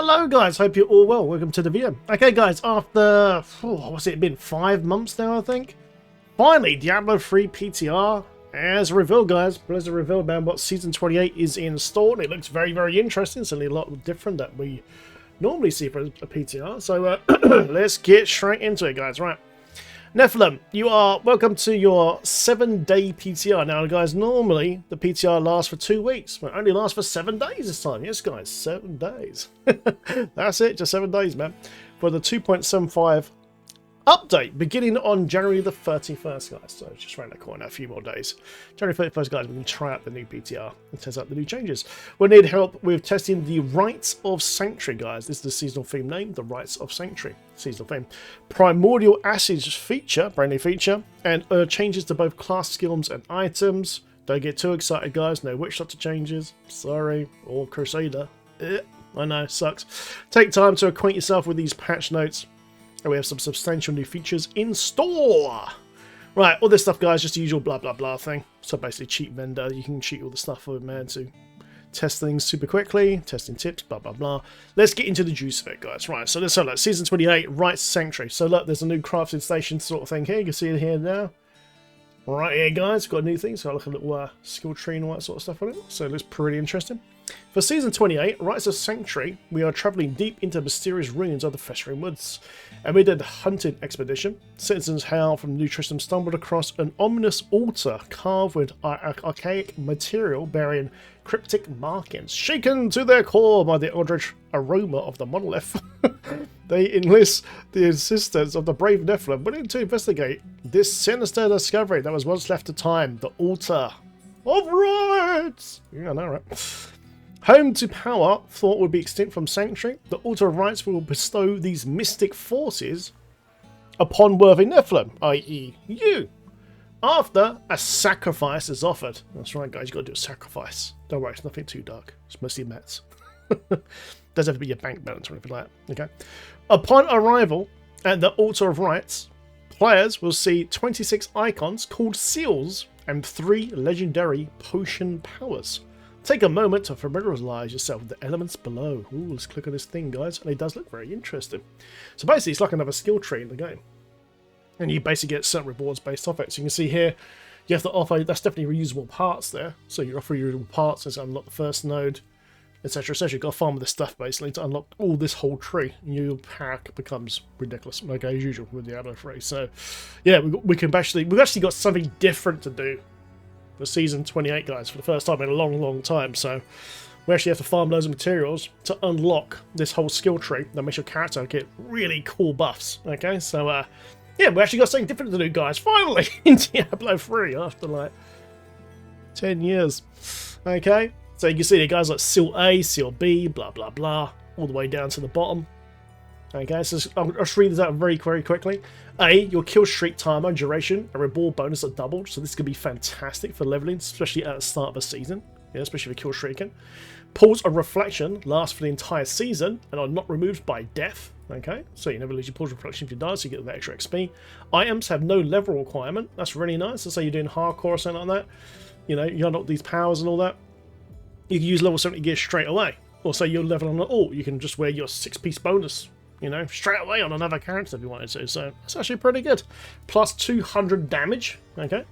Hello guys, hope you're all well. Welcome to the video. Okay guys, after, what's it been, 5 months now I think? Finally, Diablo 3 PTR as revealed guys. Blizzard revealed about what Season 28 is in store. It looks very, very interesting. Certainly a lot different that we normally see for a PTR. So let's get straight into it guys. Right. Nephilim, you are welcome to your 7-day PTR. Now guys, normally the PTR lasts for 2 weeks, but only lasts for 7 days this time. Yes guys, 7 days. That's it, just 7 days man. For the 2.75 update beginning on January the 31st guys. So just around the corner, a few more days. January 31st guys, we can try out the new PTR and test out the new changes. We'll need help with testing the Rites of Sanctuary guys. This is the seasonal theme name, the Rites of Sanctuary. Seasonal theme. Primordial Acids feature, brand new feature, and changes to both class skills and items. Don't get too excited guys, no Witch Doctor changes, sorry, or Crusader. I know, sucks. Take time to acquaint yourself with these patch notes. And we have some substantial new features in store. Right, all this stuff, guys, just the usual blah, blah, blah thing. So basically, cheat vendor. You can cheat all the stuff for man to test things super quickly. Testing tips, blah, blah, blah. Let's get into the juice of it, guys. Right, so let's have that. Season 28, Rites Sanctuary. So look, there's a new crafting station sort of thing here. You can see it here now. Right here, guys. Got a new thing. So I'll look at a little skill tree and all that sort of stuff on it. So it looks pretty interesting. For Season 28, Rites of Sanctuary, we are travelling deep into mysterious ruins of the Festering Woods. And we did a hunting expedition. Citizens hail from New Tristram stumbled across an ominous altar carved with archaic material bearing cryptic markings. Shaken to their core by the eldritch aroma of the monolith, they enlist the assistance of the brave Nephilim, willing to investigate this sinister discovery that was once left to time, the Altar of Rites. Yeah, I know, right? Home to power thought would be extinct from Sanctuary, the Altar of Rites will bestow these mystic forces upon worthy Nephilim, i.e. you, after a sacrifice is offered. That's right guys, you gotta do a sacrifice. Don't worry, it's nothing too dark. It's mostly mats. Doesn't have to be your bank balance or anything like that. Okay. Upon arrival at the Altar of Rites, players will see 26 icons called seals and 3 legendary potion powers. Take a moment to familiarize yourself with the elements below. Ooh, let's click on this thing, guys. And it does look very interesting. So basically, it's like another skill tree in the game. And you basically get certain rewards based off it. So you can see here, you have to offer, that's definitely reusable parts there. So you offer reusable parts as unlock the first node, etc. etc. You've got to farm this stuff basically to unlock all this whole tree. And your pack becomes ridiculous, okay, as usual with Diablo 3. So yeah, we've actually got something different to do for Season 28 guys for the first time in a long time. So we actually have to farm loads of materials to unlock this whole skill tree that makes your character get really cool buffs. Okay, so yeah, we actually got something different to do guys finally in Diablo 3 after like 10 years. Okay, so you can see the guys like Seal A, Seal B, blah blah blah, all the way down to the bottom. Okay, so I'll just read this out very quickly. A, your kill streak timer and duration and reward bonus are doubled, so this could be fantastic for leveling, especially at the start of a season, yeah, especially for kill streaking. Pools of reflection last for the entire season and are not removed by death. Okay, so you never lose your pools of reflection if you die, so you get the extra XP. Items have no level requirement. That's really nice. Let's say you're doing hardcore or something like that. You know, you unlock these powers and all that. You can use level 70 gear straight away. Or say you're leveling on all, you can just wear your 6-piece bonus, you know, straight away on another character if you wanted to. So it's actually pretty good. Plus 200 damage. Okay,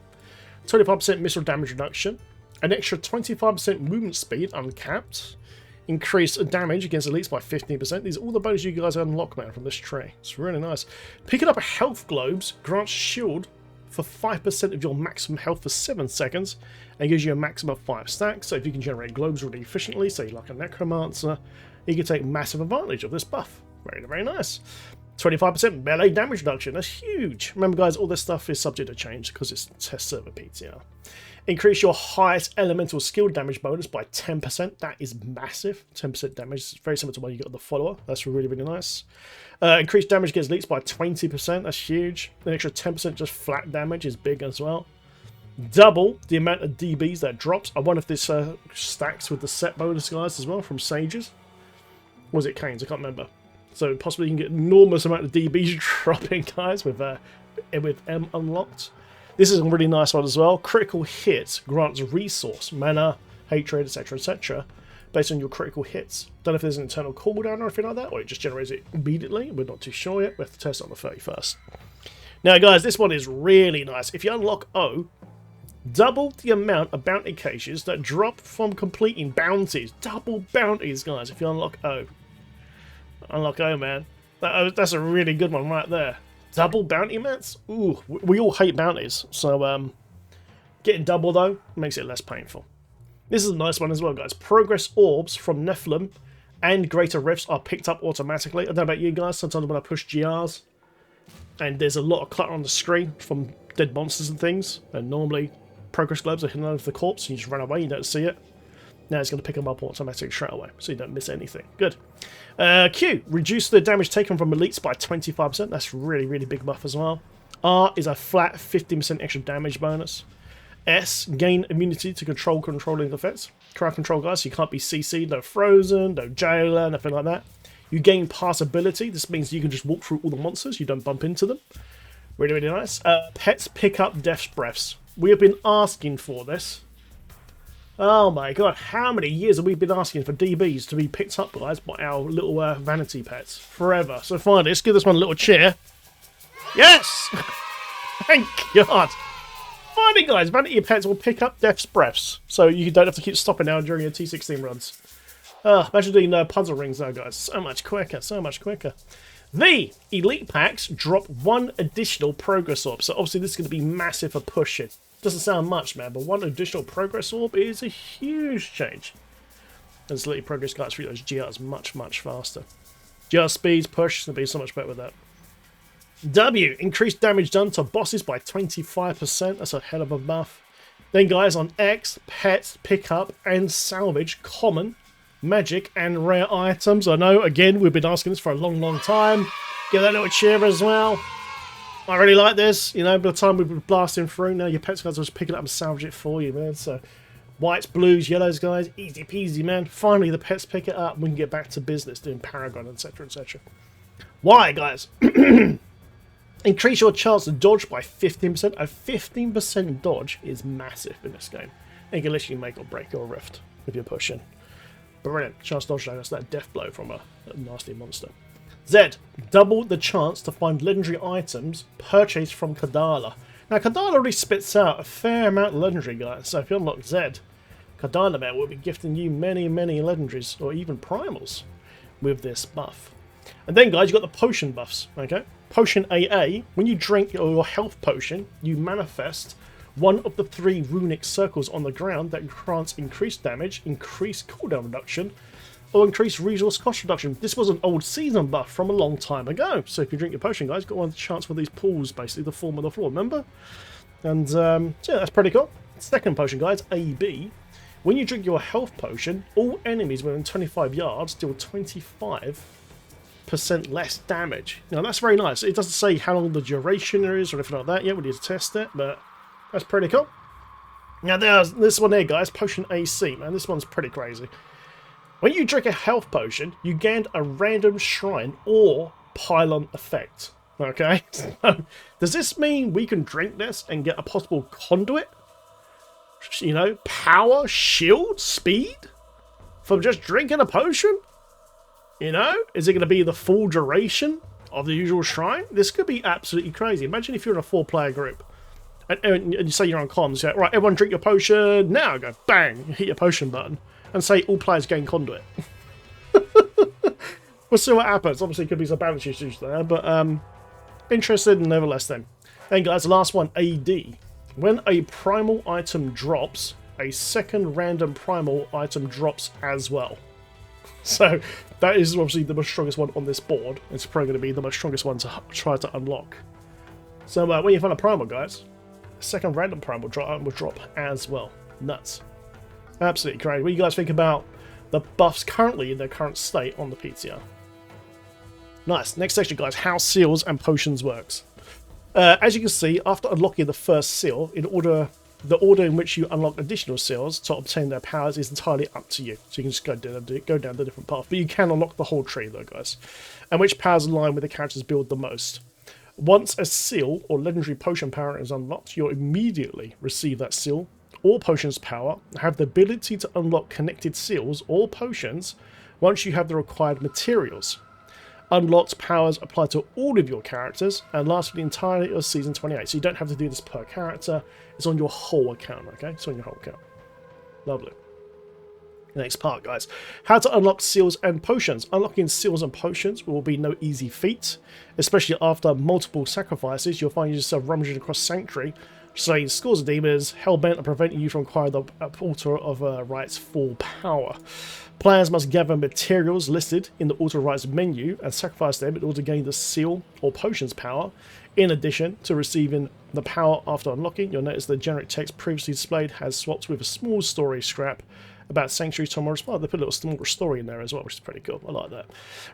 25% missile damage reduction. An extra 25% movement speed uncapped. Increased damage against elites by 15%. These are all the bonuses you guys unlock, man, from this tree. It's really nice. Picking up a health globes grants shield for 5% of your maximum health for 7 seconds and gives you a maximum of 5 stacks. So if you can generate globes really efficiently, say like a necromancer, you can take massive advantage of this buff. Very, very nice. 25% melee damage reduction. That's huge. Remember, guys, all this stuff is subject to change because it's test server PTR. Increase your highest elemental skill damage bonus by 10%. That is massive. 10% damage. It's very similar to when you got the follower. That's really, really nice. Increased damage against elites by 20%. That's huge. An extra 10% just flat damage is big as well. Double the amount of DBs that drops. I wonder if this stacks with the set bonus, guys, as well from Sages. Or was it Canes? I can't remember. So possibly you can get an enormous amount of DBs dropping, guys, with M unlocked. This is a really nice one as well. Critical hit grants resource, mana, hatred, etc., etc. based on your critical hits. Don't know if there's an internal cooldown or anything like that, or it just generates it immediately. We're not too sure yet. We have to test it on the 31st. Now, guys, this one is really nice. If you unlock O, double the amount of bounty caches that drop from completing bounties. Double bounties, guys, if you unlock O. Unlock O, man. That's a really good one right there. Double bounty mats? Ooh, we all hate bounties. So, getting double, though, makes it less painful. This is a nice one as well, guys. Progress orbs from Nephilim and greater rifts are picked up automatically. I don't know about you guys. Sometimes when I push GRs and there's a lot of clutter on the screen from dead monsters and things, and normally progress globes are hidden under the corpse, you just run away, you don't see it. Now it's going to pick them up automatically straight away, so you don't miss anything. Good. Q, reduce the damage taken from elites by 25%. That's really, really big buff as well. R is a flat 15% extra damage bonus. S, gain immunity to controlling effects. Crowd control, guys, so you can't be CC'd, no frozen, no jailer, nothing like that. You gain passability. This means you can just walk through all the monsters, you don't bump into them. Really, really nice. Pets pick up death's breaths. We have been asking for this. Oh my god, how many years have we been asking for DBs to be picked up, guys, by our little vanity pets? Forever. So finally, let's give this one a little cheer. Yes! Thank God! Finally, guys, vanity pets will pick up death's breaths, so you don't have to keep stopping now during your T16 runs. Imagine doing puzzle rings now, guys. So much quicker, so much quicker. The elite packs drop one additional progress orb, so obviously this is going to be massive for pushing. Doesn't sound much, man, but one additional progress orb is a huge change. And this elite progress guys through those GRs much, much faster. GR speeds, push, is going to be so much better with that. W, increased damage done to bosses by 25%. That's a hell of a buff. Then, guys, on X, pets, pick up, and salvage common, magic, and rare items. I know, again, we've been asking this for a long, long time. Give that little cheer as well. I really like this. You know, by the time we've been blasting through, now your pets guys will just pick it up and salvage it for you, man. So, whites, blues, yellows, guys, easy peasy, man. Finally, the pets pick it up and we can get back to business doing Paragon, etc., etc. Why, guys? Increase your chance to dodge by 15%. A 15% dodge is massive in this game. It can literally make or break your rift if you're pushing. Brilliant. Chance to dodge, that's that death blow from a nasty monster. Z, double the chance to find legendary items purchased from Kadala. Now, Kadala already spits out a fair amount of legendary, guys. So if you unlock Z, Kadala man will be gifting you many, many legendaries or even primals with this buff. And then, guys, you've got the potion buffs, okay? Potion AA, when you drink your health potion, you manifest one of the 3 runic circles on the ground that grants increased damage, increased cooldown reduction, or increased resource cost reduction. This was an old season buff from a long time ago. So if you drink your potion, guys, you've got one chance for these pools, basically, the form of the floor, remember? And, so yeah, that's pretty cool. Second potion, guys, AB. When you drink your health potion, all enemies within 25 yards deal 25% less damage. Now that's very nice. It doesn't say how long the duration there is or anything like that yet. We need to test it, but that's pretty cool. Now there's this one here, guys, Potion AC. Man, this one's pretty crazy. When you drink a health potion, you gain a random shrine or pylon effect. Okay, so does this mean we can drink this and get a possible conduit? You know, power, shield, speed from just drinking a potion? You know, is it going to be the full duration of the usual shrine? This could be absolutely crazy. Imagine if you're in a 4-player group and you say you're on comms, you're like, right, everyone drink your potion now. Go bang, you hit your potion button and say all players gain conduit. We'll see what happens. Obviously, it could be some balance issues there, but interested nevertheless then. Then, guys, the last one, AD. When a primal item drops, a second random primal item drops as well. So that is obviously the most strongest one on this board. It's probably going to be the most strongest one to try to unlock. So when you find a primal, guys, a second random primal will drop as well. Nuts. Absolutely crazy. What do you guys think about the buffs currently in their current state on the PTR? Nice. Next section, guys, how seals and potions works. As you can see, after unlocking the first seal, the order in which you unlock additional seals to obtain their powers is entirely up to you. So you can just go down the different path. But you can unlock the whole tree though, guys. And which powers align with the character's build the most. Once a seal or legendary potion power is unlocked, you'll immediately receive that seal or potions power have the ability to unlock connected seals or potions once you have the required materials. Unlocked powers apply to all of your characters and last for the entirety of Season 28. So you don't have to do this per character. It's on your whole account, okay? It's on your whole account. Lovely. Next part, guys. How to unlock seals and potions. Unlocking seals and potions will be no easy feat, especially after multiple sacrifices. You'll find yourself rummaging across Sanctuary, slaying scores of demons, hell-bent on preventing you from acquiring the Ptr Rites full power. Players must gather materials listed in the Ptr Rites menu and sacrifice them in order to gain the seal or potions power. In addition to receiving the power after unlocking, you'll notice the generic text previously displayed has swapped with a small story scrap about Sanctuary Tomorrow's Well, they put a little smaller story in there as well, which is pretty cool. I like that.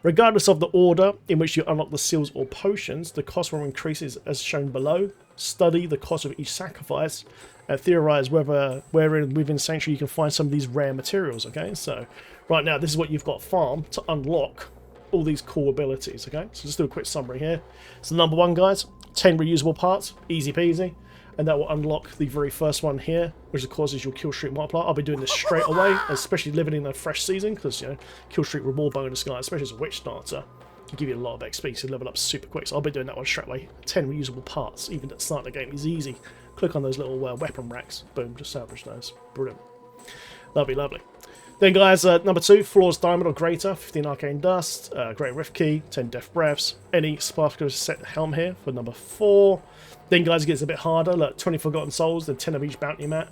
Regardless of the order in which you unlock the seals or potions, the cost will increase as shown below. Study the cost of each sacrifice and theorize wherein within Sanctuary you can find some of these rare materials, okay? So, right now, this is what you've got farmed to unlock all these cool abilities, okay? So just do a quick summary here. So number one, guys, 10 reusable parts, easy peasy. And that will unlock the very first one here, which of course is your kill streak multiplier. I'll be doing this straight away, especially living in a fresh season, because, you know, kill streak reward bonus, guys, especially as a witch starter, can give you a lot of XP, so level up super quick. So I'll be doing that one straight away. 10 reusable parts, even at the start of the game, is easy. Click on those little weapon racks, boom, just salvage those. Brilliant. Lovely, lovely. Then, guys, number 2, Flawless Diamond or greater, 15 Arcane Dust, Great Rift Key, 10 Death Breaths, any Sparkler set helm here for number 4. Then, guys, it gets a bit harder. Look, 20 Forgotten Souls, then 10 of each bounty mat.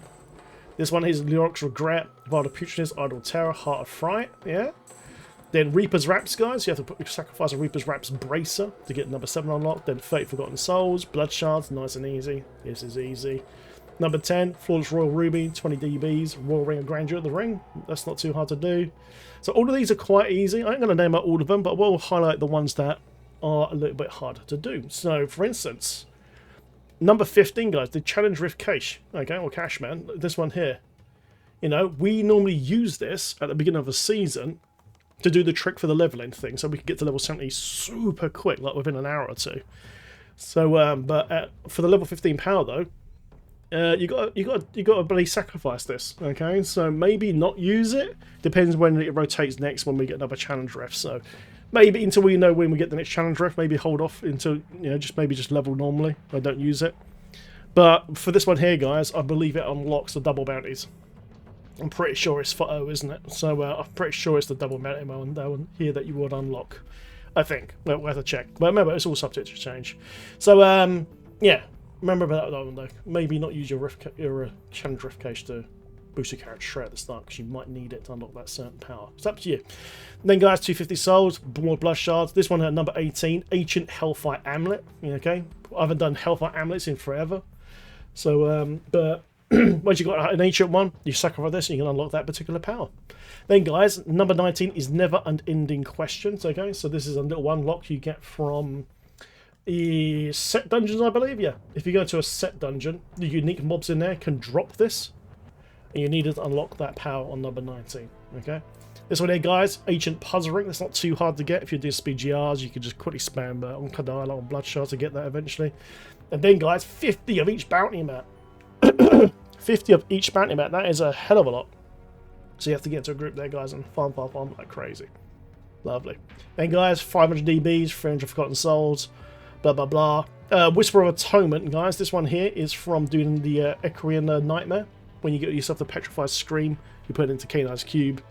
This one is Lyrics Regret, Vile of Putridness, Idle Terror, Heart of Fright, yeah. Then Reaper's Wraps, guys. You have to sacrifice a Reaper's Wraps Bracer to get number 7 unlocked. Then 30 Forgotten Souls, Blood Shards, nice and easy. This is easy. Number 10, Flawless Royal Ruby, 20 DBs, Royal Ring of Grandeur of the Ring. That's not too hard to do. So all of these are quite easy. I ain't going to name out all of them, but I will highlight the ones that are a little bit harder to do. So, for instance, number 15, guys, the Challenge Rift Cache, okay, or Cache, man. This one here. You know, we normally use this at the beginning of a season to do the trick for the leveling thing, so we can get to level 70 super quick, like within an hour or two. So, for the level 15 power though, you got to really sacrifice this. Okay, so maybe not use it. Depends when it rotates next. When we get another challenge ref, so maybe until we know when we get the next challenge ref, maybe hold off until, you know, just level normally. I don't use it. But for this one here, guys, I believe it unlocks the double bounties. I'm pretty sure it's for O, isn't it? So I'm pretty sure it's the double bounty one here that you would unlock. I think. We'll have to check. But remember, it's all subject to change. So yeah. Remember about that one though. Maybe not use your challenge rift cache to boost your character straight at the start, because you might need it to unlock that certain power. It's up to you. Then, guys, 250 souls, more blood shards. This one at number 18, Ancient Hellfire Amulet. Okay, I haven't done Hellfire Amulets in forever. So, but once you got an ancient one, you sacrifice this and you can unlock that particular power. Then, guys, number 19 is Never Unending Questions. Okay, so this is a little unlock you get from the set dungeons, I believe. Yeah, if you go to a set dungeon, the unique mobs in there can drop this, and you need to unlock that power on number 19. Okay, this one here, guys, Ancient Puzzle Ring. That's not too hard to get. If you do SPGRs, you can just quickly spam on Kadala on Bloodshot to get that eventually. And then, guys, 50 of each bounty mat. 50 of each bounty mat. That is a hell of a lot. So you have to get into a group there, guys, and farm like crazy. Lovely. Then, guys, 500 DBs, 300 Forgotten Souls. Blah, blah, blah. Whisper of Atonement, guys. This one here is from doing the Equine Nightmare. When you get yourself the Petrified Scream, you put it into Canine's Cube.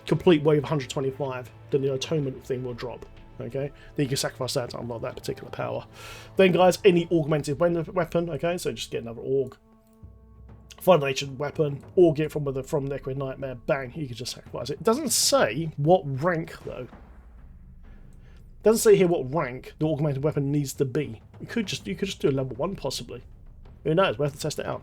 Complete wave 125. Then the Atonement thing will drop. Okay? Then you can sacrifice that to unlock that particular power. Then, guys, any augmented weapon. Okay? So just get another Aug. Find an ancient weapon. Or get from the Equine Nightmare. Bang. You can just sacrifice it. It doesn't say what rank, though. Doesn't say here what rank the augmented weapon needs to be. You could just do a level 1 possibly. Who knows? We'll have to test it out.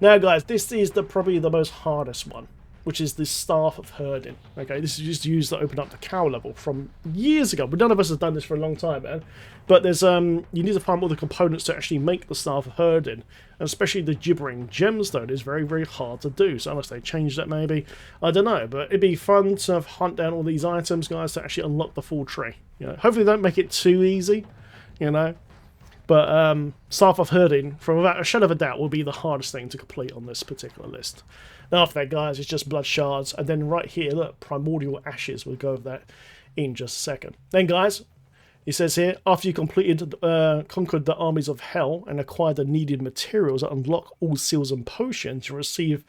Now, guys, this is probably the most hardest one, which is the Staff of Herding. Okay, this is just used to open up the cow level from years ago. But none of us have done this for a long time, man. But there's you need to find all the components to actually make the Staff of Herding, and especially the gibbering gemstone is very, very hard to do. So unless they change that, maybe, I don't know. But it'd be fun to hunt down all these items, guys, to actually unlock the full tree. You know, hopefully they don't make it too easy, you know. But Staff of Herding, from without a shadow of a doubt, will be the hardest thing to complete on this particular list. And after that, guys, it's just Blood Shards. And then right here, look, Primordial Ashes. We'll go over that in just a second. Then, guys, it says here, after you completed, conquered the armies of hell and acquired the needed materials that unlock all seals and potions, you receive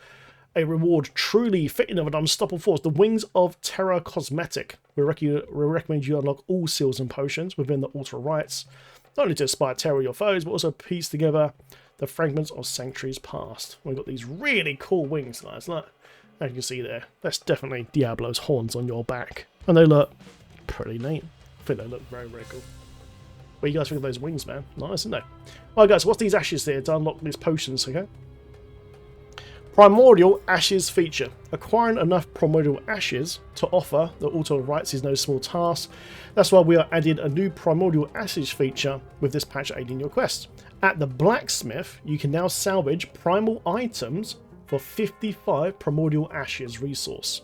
a reward truly fitting of an unstoppable force. The Wings of Terror Cosmetic. We recommend you unlock all seals and potions within the Ptr Rites, not only to inspire terror your foes, but also piece together the fragments of Sanctuaries Past. We've got these really cool wings, guys. Look, as you can see there, that's definitely Diablo's horns on your back. And they look pretty neat. I think they look very, very cool. What do you guys think of those wings, man? Nice, isn't they? Alright, guys, what's these ashes here to unlock these potions, okay? Primordial Ashes feature. Acquiring enough Primordial Ashes to offer the Ptr Rites is no small task. That's why we are adding a new Primordial Ashes feature with this patch aiding your quest. At the Blacksmith, you can now salvage Primal Items for 55 Primordial Ashes resource.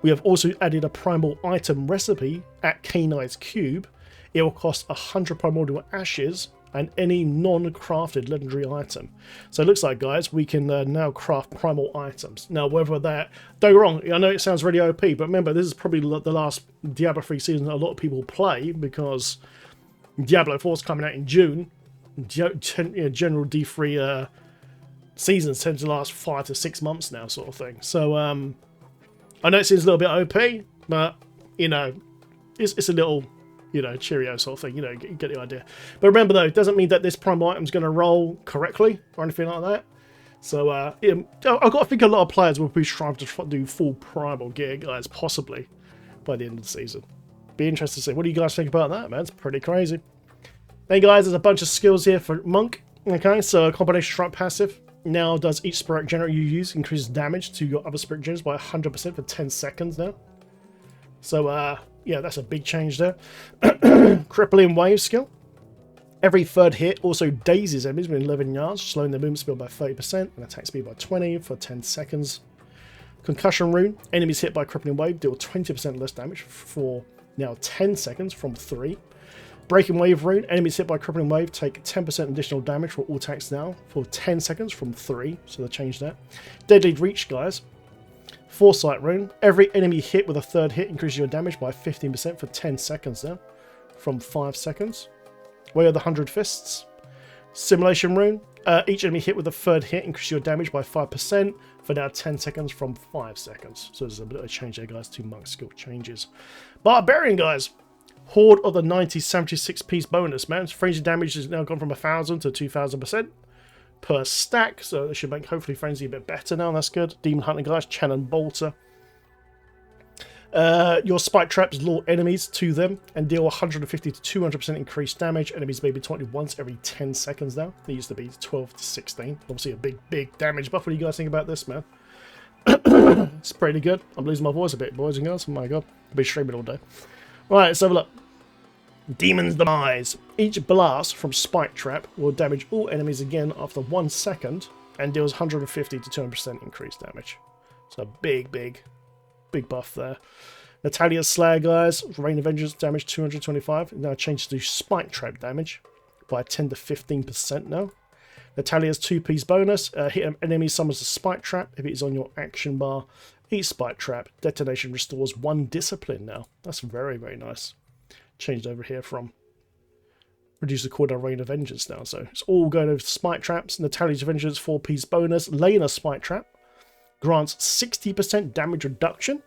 We have also added a Primal Item recipe at K-Knight's Cube. It will cost 100 Primordial Ashes and any non-crafted legendary item. So it looks like, guys, we can now craft primal items. Now, whether that... Don't get wrong, I know it sounds really OP, but remember, this is probably the last Diablo 3 season a lot of people play, because Diablo 4 is coming out in June. General D3 seasons tend to last 5 to 6 months now, sort of thing. So, I know it seems a little bit OP, but, you know, it's a little... Cheerio sort of thing, you get the idea. But remember though, it doesn't mean that this primal item is going to roll correctly or anything like that. So, I've got to think a lot of players will be trying to do full primal gear, guys, possibly by the end of the season. Be interested to see. What do you guys think about that, man? It's pretty crazy. Hey guys, there's a bunch of skills here for Monk. Okay, so a combination strike passive now does each spirit generator you use increases damage to your other spirit generators by 100% for 10 seconds now. So, yeah, that's a big change there. Crippling Wave skill. Every third hit also dazes enemies within 11 yards, slowing their movement speed by 30% and attack speed by 20 for 10 seconds. Concussion Rune. Enemies hit by Crippling Wave deal 20% less damage for now 10 seconds from 3. Breaking Wave Rune. Enemies hit by Crippling Wave take 10% additional damage for all attacks now for 10 seconds from 3. So they changed that. Deadly Reach, guys. Foresight Rune. Every enemy hit with a third hit increases your damage by 15% for 10 seconds now, from 5 seconds. Way of the 100 Fists. Simulation Rune. Each enemy hit with a third hit increases your damage by 5% for now 10 seconds from 5 seconds. So there's a bit of a change there, guys. 2 monk skill changes. Barbarian, guys. Horde of the 76 piece bonus, man. Frenzy damage has now gone from 1000 to 2000%. Per stack, so it should make hopefully frenzy a bit better now. That's good. Demon Hunter, guys, Cannon Bolter. Your spike traps lure enemies to them and deal 150 to 200% increased damage. Enemies may be taunted once every 10 seconds now. They used to be 12 to 16. Obviously a big damage buff. What do you guys think about this, man? It's pretty good. I'm losing my voice a bit, boys and girls. Oh my god, I've been streaming all day. Right, let's have a look. Demon's Demise. Each blast from Spike Trap will damage all enemies again after 1 second and deals 150 to 200% increased damage. So big buff there. Natalia's Slayer, guys. Rain of Vengeance damage 225. Now changed to Spike Trap damage by 10 to 15% now. Natalia's 2-piece bonus. Hit an enemy summons a Spike Trap. If it is on your action bar, each Spike Trap detonation restores 1 discipline now. That's very, very nice. Changed over here from reduce the cooldown Rain of Vengeance now. So it's all going over to Spike Traps. Natalia's Vengeance 4-piece bonus. Lena Spike Trap grants 60% damage reduction.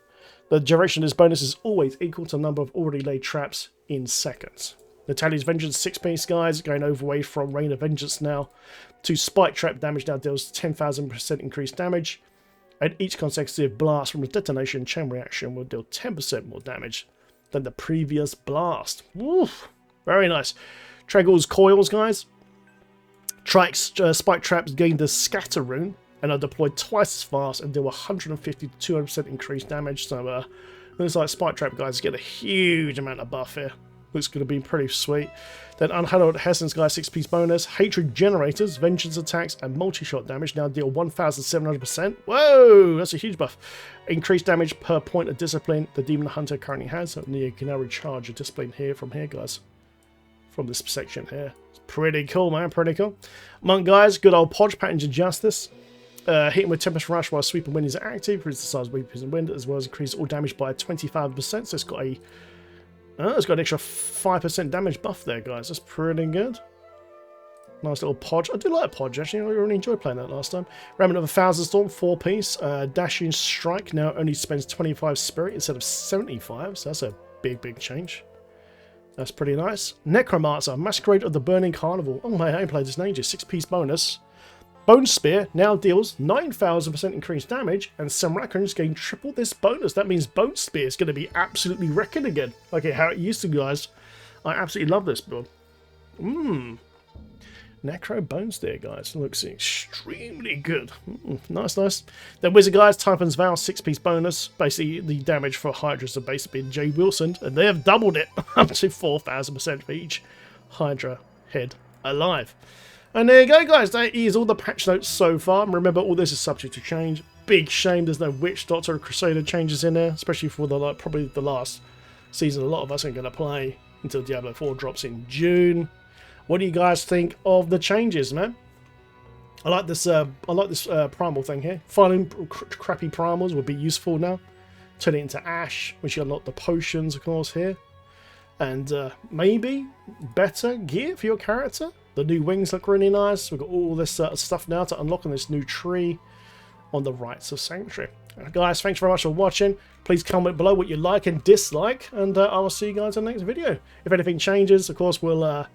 The duration of this bonus is always equal to the number of already laid traps in seconds. Natalia's Vengeance 6-piece, guys, going away from Rain of Vengeance now to Spike Trap damage now deals 10,000% increased damage. And each consecutive blast from a detonation chain reaction will deal 10% more damage than the previous blast. Woof. Very nice. Tregle's Coils, guys. Trike's Spike Traps gain the Scatter Rune and are deployed twice as fast and deal 150 to 200% increased damage. So looks like Spike Trap, guys, get a huge amount of buff here. Looks going to be pretty sweet. Then Unhallowed Hessen's, guys, 6-piece bonus. Hatred Generators, Vengeance attacks, and multi-shot damage now deal 1,700%. Whoa, that's a huge buff. Increased damage per point of discipline the Demon Hunter currently has. So you can now recharge your discipline here from here, guys. from this section here. It's pretty cool, man. Pretty cool. Monk, guys, good old Podge, Patterns of Justice. Hitting with Tempest Rush while Sweep and Wind is active. Increases the size of weapons and wind, as well as increases all damage by 25%. So it's got a... it's got an extra 5% damage buff there, guys. That's pretty good. Nice little Podge. I do like Podge, actually. I really enjoyed playing that last time. Remnant of a Thousand Storm, 4-piece. Dashing Strike now only spends 25 Spirit instead of 75. So that's a big change. That's pretty nice. Necromancer, Masquerade of the Burning Carnival. Oh man, I ain't played this in ages. 6-piece bonus. Bone Spear now deals 9,000% increased damage, and Samrakan's gain triple this bonus. That means Bone Spear is going to be absolutely wrecking again. Okay, how it used to, guys. I absolutely love this build. Necro Bone Spear, guys. Looks extremely good. Nice. Then Wizard, guys. Typhon's Vow, 6-piece bonus. Basically, the damage for Hydras are basically been Jay Wilson, and they have doubled it up to 4,000% for each Hydra head alive. And there you go, guys. That is all the patch notes so far. And remember, all this is subject to change. Big shame there's no Witch Doctor or Crusader changes in there, especially for the probably the last season. A lot of us ain't going to play until Diablo 4 drops in June. What do you guys think of the changes, man? I like this. Primal thing here. Finding crappy primals would be useful now. Turn it into ash, which you unlock the potions, of course, here, and maybe better gear for your character. The new wings look really nice. We've got all this stuff now to unlock on this new tree on the Rites of Sanctuary. Guys, thanks very much for watching. Please comment below what you like and dislike, and I will see you guys in the next video. If anything changes, of course, we'll.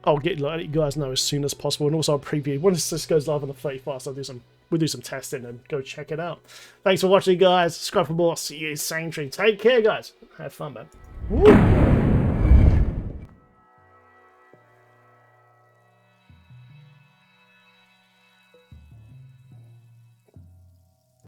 I'll let you guys know as soon as possible, and also I'll preview once this goes live on the 31st. We'll do some testing and go check it out. Thanks for watching, guys. Subscribe for more. See you in Sanctuary. Take care, guys. Have fun, man. Woo!